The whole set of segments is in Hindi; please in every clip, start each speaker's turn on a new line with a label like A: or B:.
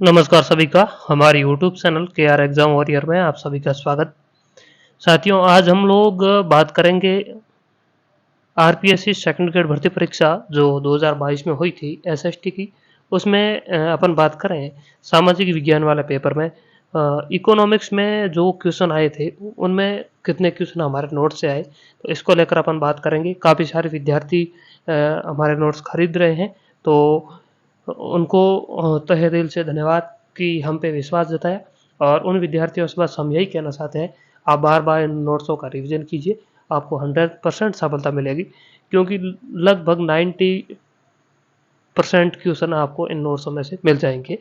A: नमस्कार सभी का हमारे YouTube चैनल के आर एग्जाम वॉरियर में आप सभी का स्वागत। साथियों, आज हम लोग बात करेंगे आरपीएससी सेकंड ग्रेड भर्ती परीक्षा जो 2022 में हुई थी एसएसटी की। उसमें अपन बात करें सामाजिक विज्ञान वाले पेपर में इकोनॉमिक्स में जो क्वेश्चन आए थे उनमें कितने क्वेश्चन हमारे नोट से आए, तो इसको लेकर अपन बात करेंगे। काफ़ी सारे विद्यार्थी हमारे नोट्स खरीद रहे हैं, तो उनको तहे दिल से धन्यवाद कि हम पे विश्वास जताया। और उन विद्यार्थियों से बस हम यही कहना चाहते हैं, आप बार बार इन नोट्सों का रिवीजन कीजिए, आपको 100% सफलता मिलेगी, क्योंकि लगभग 90% क्वेश्चन आपको इन नोट्सों में से मिल जाएंगे।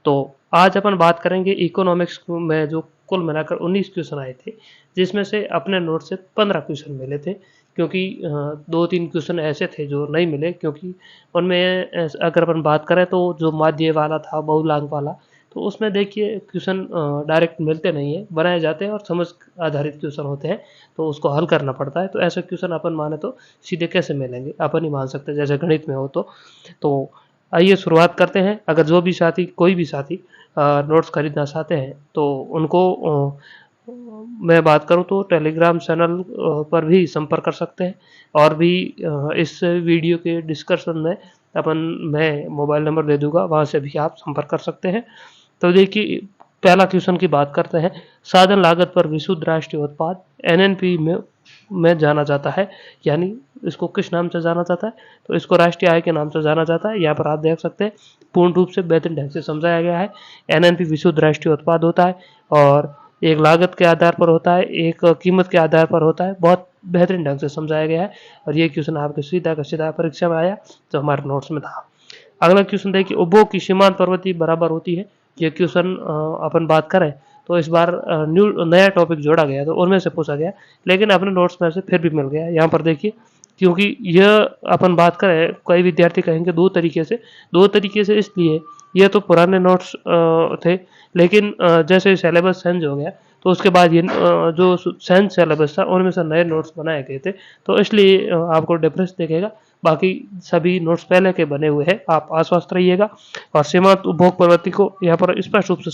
A: तो आज अपन बात करेंगे इकोनॉमिक्स में जो कुल मिलाकर 19 क्वेश्चन आए थे, जिसमें से अपने नोट से 15 क्वेश्चन मिले थे, क्योंकि 2-3 क्वेश्चन ऐसे थे जो नहीं मिले, क्योंकि उनमें अगर अपन बात करें तो जो माध्य वाला था, बहुलांक वाला, तो उसमें देखिए क्वेश्चन डायरेक्ट मिलते नहीं है, बनाए जाते हैं और समझ आधारित क्वेश्चन होते हैं, तो उसको हल करना पड़ता है। तो ऐसे क्वेश्चन अपन माने तो सीधे कैसे मिलेंगे, अपन ही मान सकते हैं जैसे गणित में हो। तो आइए शुरुआत करते हैं। अगर जो भी साथी कोई भी साथी नोट्स खरीदना चाहते हैं तो उनको मैं बात करूं तो टेलीग्राम चैनल पर भी संपर्क कर सकते हैं, और भी इस वीडियो के डिस्क्रिप्शन में मैं मोबाइल नंबर दे दूंगा, वहां से भी आप संपर्क कर सकते हैं। तो देखिए, पहला क्वेश्चन की बात करते हैं। साधन लागत पर विशुद्ध राष्ट्रीय उत्पाद एनएनपी में जाना जाता है, यानी इसको किस नाम से जाना जाता है, तो इसको राष्ट्रीय आय के नाम से जाना जाता है। यहाँ पर आप देख सकते हैं पूर्ण रूप से बेहतरीन ढंग से समझाया गया है। एनएनपी विशुद्ध राष्ट्रीय उत्पाद होता है, और एक लागत के आधार पर होता है, एक कीमत के आधार पर होता है। बहुत बेहतरीन ढंग से समझाया गया है, और ये क्वेश्चन आपके सीधा का सीधा परीक्षा में आया जो हमारे नोट्स में था। अगला क्वेश्चन देखिए, उपभोग की सीमांत प्रवृत्ति बराबर होती है। ये क्वेश्चन अपन बात करें तो इस बार नया टॉपिक जोड़ा गया, तो उनमें से पूछा गया, लेकिन अपने नोट्स में से फिर भी मिल गया। यहाँ पर देखिए, क्योंकि यह अपन बात करें, कई विद्यार्थी कहेंगे दो तरीके से इसलिए ये तो पुराने नोट्स थे, लेकिन जैसे सिलेबस चेंज हो गया तो उसके बाद ये जो चेंज सिलेबस था उनमें से नए नोट्स बनाए गए थे, तो इसलिए आपको डिफरेंस दिखेगा। बाकी सभी नोट्स पहले के बने हुए हैं, आप आश्वस्त रहिएगा। और सीमांत उपभोग प्रवृत्ति को यहाँ पर स्पष्ट रूप से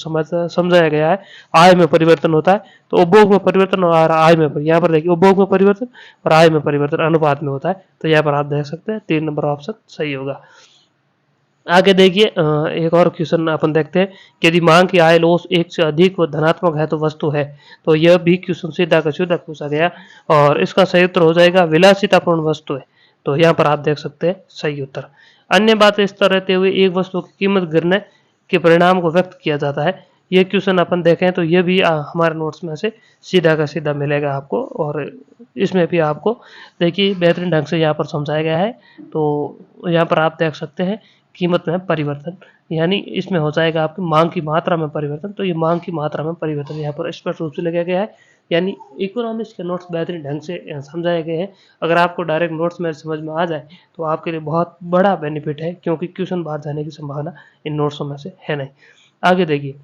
A: समझाया गया है। आय में परिवर्तन होता है, तो उपभोग में परिवर्तन और आय में यहाँ पर देखिए उपभोग में परिवर्तन और आय में परिवर्तन अनुपात में होता है। तो यहाँ पर आप देख सकते हैं 3 नंबर ऑप्शन सही होगा। आगे देखिए, एक और क्वेश्चन अपन देखते हैं कि यदि मांग की आय लोस एक से अधिक व धनात्मक है तो वस्तु है। तो यह भी क्वेश्चन सीधा का सीधा पूछा गया, और इसका सही उत्तर हो जाएगा विलासितापूर्ण वस्तु है। तो यहाँ पर आप देख सकते हैं सही उत्तर। अन्य बात इस तरह रहते हुए एक वस्तु की कीमत गिरने के परिणाम को व्यक्त किया जाता है। ये क्वेश्चन अपन देखें तो ये भी हमारे नोट्स में से सीधा का सीधा मिलेगा आपको, और इसमें भी आपको देखिए बेहतरीन ढंग से यहाँ पर समझाया गया है। तो यहाँ पर आप देख सकते हैं कीमत में परिवर्तन, यानी इसमें हो जाएगा आपकी मांग की मात्रा में परिवर्तन। तो ये मांग की मात्रा में परिवर्तन यहाँ पर स्पष्ट रूप से लगाया गया है, यानी इकोनॉमिक्स के नोट्स बेहतरीन ढंग से समझाए गए हैं। अगर आपको डायरेक्ट नोट्स में समझ में आ जाए तो आपके लिए बहुत बड़ा बेनिफिट है, क्योंकि क्वेश्चन बाहर जाने की संभावना इन नोट्सों में से है नहीं। आगे देखिए,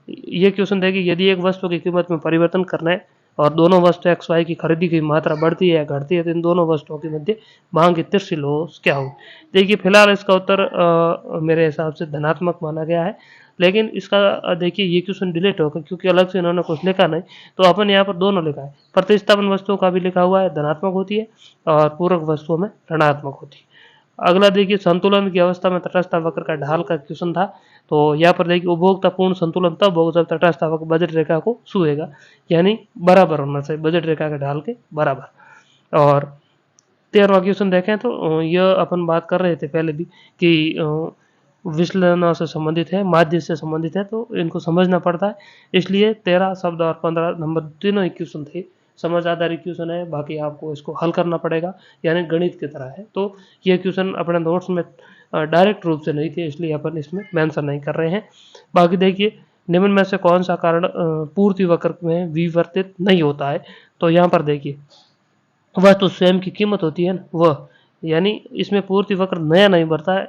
A: ये क्वेश्चन देखिए, यदि एक वस्तु की कीमत में परिवर्तन करना है और दोनों वस्तु एक्स वाई की खरीदी की मात्रा बढ़ती है या घटती है, तो इन दोनों वस्तुओं के मध्य मांग की तिरछी लोस क्या हो। देखिए, फिलहाल इसका उत्तर मेरे हिसाब से धनात्मक माना गया है, लेकिन इसका देखिए ये क्वेश्चन डिलीट होगा, क्योंकि अलग से इन्होंने कुछ लिखा नहीं, तो अपन यहाँ पर दोनों लिखा है। प्रतिस्थापन वस्तुओं का भी लिखा हुआ है, धनात्मक होती है, और पूरक वस्तुओं में ऋणात्मक होती है। अगला देखिए, संतुलन की अवस्था में तटस्थ वक्र का ढाल का क्वेश्चन था। तो यहाँ पर देखिए, उपभोक्ता पूर्ण संतुलन तब होगा जब तटस्थ वक्र बजट रेखा को छुएगा, यानी बराबर होना चाहिए, बजट रेखा के ढाल के बराबर। और 13वां क्वेश्चन देखें तो यह अपन बात कर रहे थे पहले भी कि विश्लेषण से संबंधित है, माध्य से संबंधित है, तो इनको समझना पड़ता है। इसलिए 13 शब्द और 15 नंबर तीनों ही क्वेश्चन थे, समझ आधारित क्वेश्चन है। बाकी आपको इसको हल करना पड़ेगा, यानी गणित की तरह है। तो ये क्वेश्चन अपने नोट्स में डायरेक्ट रूप से नहीं थे, इसलिए अपन इसमें मेंशन नहीं कर रहे हैं। बाकी देखिए, निम्न में से कौन सा कारण पूर्ति वक्र में विवर्तित नहीं होता है। तो यहाँ पर देखिए, वह तो स्वयं की कीमत होती है ना, वह, यानी इसमें पूर्ति वक्र नया नहीं बढ़ता है,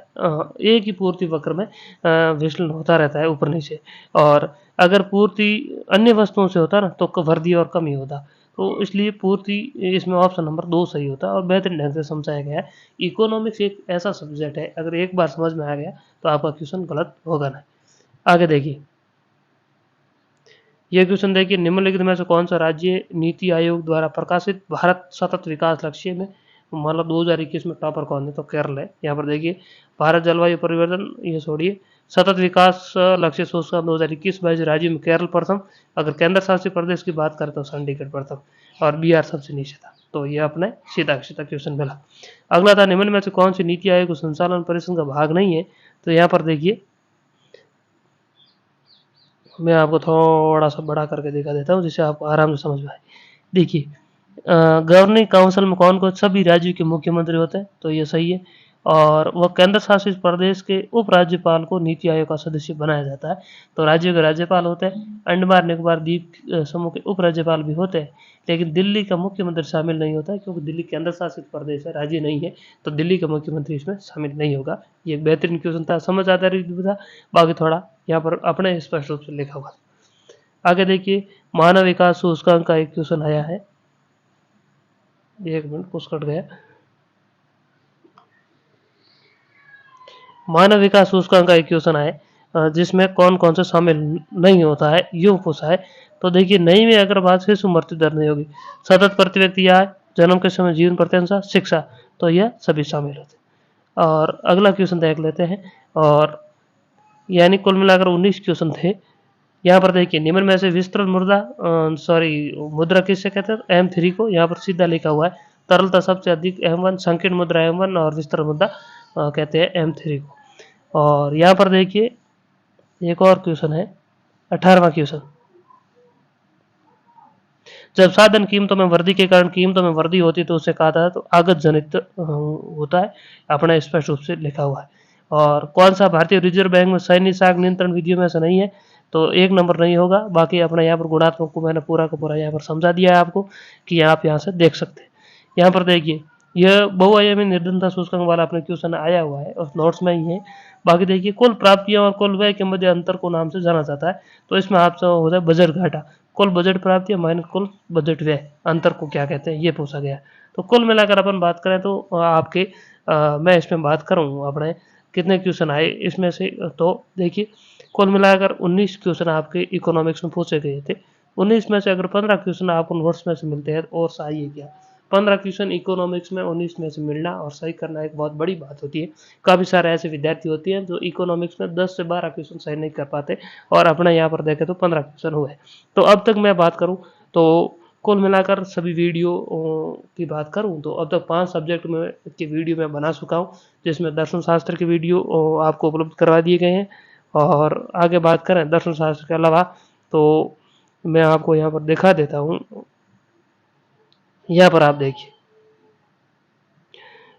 A: एक ही पूर्ति वक्र में विचलन होता रहता है ऊपर नीचे। और अगर पूर्ति अन्य वस्तुओं से होता ना तो वृद्धि और कमी होता, तो इसलिए पूर्ति इसमें ऑप्शन नंबर 2 सही होता है, और बेहतरीन ढंग से समझाया गया है। इकोनॉमिक्स एक ऐसा सब्जेक्ट है, अगर एक बार समझ में आ गया तो आपका क्वेश्चन गलत होगा नहीं। आगे देखिए, ये क्वेश्चन देखिए, निम्नलिखित में से कौन सा राज्य नीति आयोग द्वारा प्रकाशित भारत सतत विकास लक्ष्य में, मतलब 2021 में टॉपर कौन है, तो केरल है। यहाँ पर देखिए, भारत जलवायु परिवर्तन ये छोड़िए, सतत विकास लक्ष्य सूचकांक 2021-22 राज्य में केरल प्रथम, अगर केंद्र शासित प्रदेश की बात करें तो चंडीगढ़ प्रथम, और बिहार सबसे नीचे था। तो ये अपने सीधा सीधा क्वेश्चन मिला। अगला था, निम्न में से कौन सी नीति आयोग संचालन परिषद का भाग नहीं है, तो यहाँ पर देखिए, मैं आपको थोड़ा सा बड़ा करके दिखा देता हूँ जिससे आपको आराम से समझ में आए। देखिए, गवर्निंग काउंसिल में कौन कौन, सभी राज्यों के मुख्यमंत्री होते हैं, तो ये सही है। और वह केंद्र शासित प्रदेश के उपराज्यपाल को नीति आयोग का सदस्य बनाया जाता है। तो राज्यों के राज्यपाल होते हैं, अंडमान निकोबार द्वीप समूह के उपराज्यपाल भी होते हैं, लेकिन दिल्ली का मुख्यमंत्री शामिल नहीं होता है, क्योंकि दिल्ली केंद्र शासित प्रदेश है, राज्य नहीं है, तो दिल्ली का मुख्यमंत्री इसमें शामिल नहीं होगा। ये एक बेहतरीन क्वेश्चन था, समझ आता था, बाकी थोड़ा यहाँ पर अपने स्पष्ट रूप से लिखा हुआ। आगे देखिए, मानव विकास सूचकांक का एक क्वेश्चन आया है, एक मिनट कुछ कट गया। मानव विकास सूचकांक का एक क्वेश्चन आया जिसमें कौन कौन से शामिल नहीं होता है, यूं पूछा है। तो देखिए, नहीं में अगर बात शिशु मृत्यु दर नहीं होगी, सतत प्रति व्यक्ति आय, जन्म के समय जीवन प्रत्याशा, शिक्षा, तो यह सभी शामिल होते हैं। और अगला क्वेश्चन देख लेते हैं, और यानी कुल मिलाकर 19 क्वेश्चन थे। यहाँ पर देखिए, निम्न में से विस्तृत मुद्रा किससे कहते हैं, M3 को। यहाँ पर सीधा लिखा हुआ है, तरलता सबसे अधिक M1, संकीर्ण मुद्रा M1 और विस्तृत मुद्रा कहते हैं M3 को। और यहाँ पर देखिए, एक और क्वेश्चन है, 18वां क्वेश्चन, जब साधन कीमतों में वृद्धि के कारण कीमतों में वृद्धि होती है तो उसे कहा था, तो आगत जनित होता है, अपना स्पष्ट रूप से लिखा हुआ है। और कौन सा भारतीय रिजर्व बैंक में सैन्य साख नियंत्रण विधियों में से नहीं है, तो 1 नंबर नहीं होगा। बाकी अपना यहाँ पर गुणात्मक को मैंने पूरा का पूरा यहाँ पर समझा दिया है आपको, कि आप यहाँ से देख सकते हैं। यहाँ पर देखिए, यह बहुआयामी निर्धनता सूचकांक वाला अपने क्वेश्चन आया हुआ है, उस नोट्स में ही है। बाकी देखिए, कुल प्राप्तियों और कुल व्यय के मध्य अंतर को नाम से जाना जाता है, तो इसमें आपसे होता है बजट घाटा, कुल बजट प्राप्तियां माइनस कुल बजट व्यय, अंतर को क्या कहते हैं, ये पूछा गया। तो कुल मिलाकर अपन बात करें तो आपके मैं इसमें बात करूँ अपने कितने क्वेश्चन आए इसमें से, तो देखिए, कुल मिलाकर 19 क्वेश्चन आपके इकोनॉमिक्स में पूछे गए थे। 19 में से अगर 15 क्वेश्चन आपको नोट्स में से मिलते हैं और सही है क्या, 15 क्वेश्चन इकोनॉमिक्स में 19 में से मिलना और सही करना एक बहुत बड़ी बात होती है। काफ़ी सारे ऐसे विद्यार्थी होते हैं जो इकोनॉमिक्स में 10 से 12 क्वेश्चन सही नहीं कर पाते, और अपने यहाँ पर देखें तो 15 क्वेश्चन हुए। तो अब तक मैं बात करूँ तो कुल मिलाकर सभी वीडियो की बात करूं तो अब तक 5 सब्जेक्ट में की वीडियो मैं बना चुका हूं, जिसमें दर्शन शास्त्र के वीडियो आपको उपलब्ध करवा दिए गए हैं। और आगे बात करें दर्शन शास्त्र के अलावा, तो मैं आपको यहाँ पर दिखा देता हूँ। यहाँ पर आप देखिए,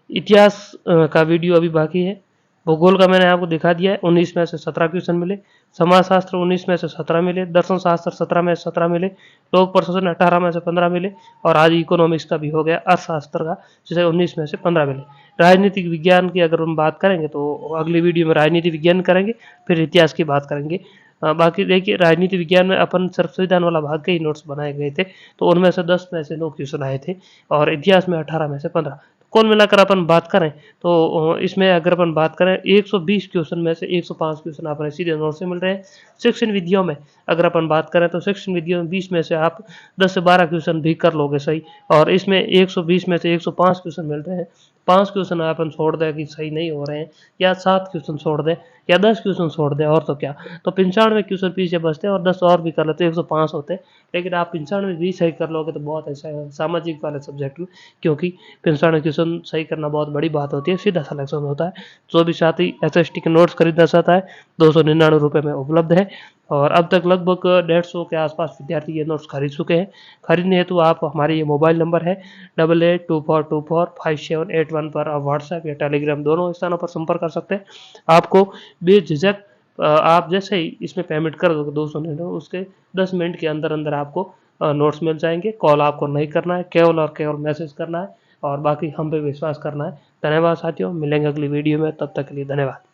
A: इतिहास का वीडियो अभी बाकी है। भूगोल का मैंने आपको दिखा दिया है, 19 में से 17 क्वेश्चन मिले। समाजशास्त्र 19 में से 17 मिले। दर्शन शास्त्र 17 में से 17 मिले। लोक प्रशासन 18 में से 15 मिले। और आज इकोनॉमिक्स का भी हो गया, अर्थशास्त्र का, जिसे 19 में से 15 मिले। राजनीतिक विज्ञान की अगर हम बात करेंगे तो अगली वीडियो में राजनीति विज्ञान करेंगे, फिर इतिहास की बात करेंगे। बाकी देखिए, राजनीति विज्ञान में अपन सिर्फ संविधान वाला भाग के ही नोट्स बनाए गए थे, तो उनमें से 10 में से 9 क्वेश्चन आए थे, और इतिहास में 18 में से 15। कुल मिलाकर अपन बात करें तो इसमें अगर अपन बात करें 120 क्वेश्चन में से 105 क्वेश्चन अपने सीधे नोट से मिल रहे हैं। शिक्षण विधियों में अगर अपन बात करें तो शिक्षण विधियों में 20 में से आप 10 से 12 क्वेश्चन भी कर लोगे सही, और इसमें 120 में से 105 क्वेश्चन मिल रहे हैं। 5 क्वेश्चन अपन छोड़ दें कि सही नहीं हो रहे हैं, या 7 क्वेश्चन छोड़ दें, या 10 क्वेश्चन छोड़ दें, और तो क्या, तो 95 क्वेश्चन पीछे बचते हैं, और 10 और भी कर लेते 105 होते हैं। लेकिन आप 95 भी सही कर लोगे तो बहुत ऐसा है सामाजिक वाले सब्जेक्ट में, क्योंकि 95 क्वेश्चन सही करना बहुत बड़ी बात होती है, सीधा सिलेक्शन होता है। जो भी साथी SST के नोट्स खरीदना चाहता है 299 रुपये में उपलब्ध है, और अब तक लगभग 150 के आसपास विद्यार्थी ये नोट्स खरीद चुके हैं। खरीदने हेतु आप हमारे ये मोबाइल नंबर है 8824245781 पर आप व्हाट्सएप या टेलीग्राम दोनों स्थानों पर संपर्क कर सकते हैं। आपको बेझिझक आप जैसे ही इसमें पेमेंट कर दोगे 299, उसके 10 मिनट के अंदर अंदर आपको नोट्स मिल जाएंगे। कॉल आपको नहीं करना है, केवल और केवल मैसेज करना है, और बाकी हम पे विश्वास करना है। धन्यवाद साथियों, मिलेंगे अगली वीडियो में, तब तक के लिए धन्यवाद।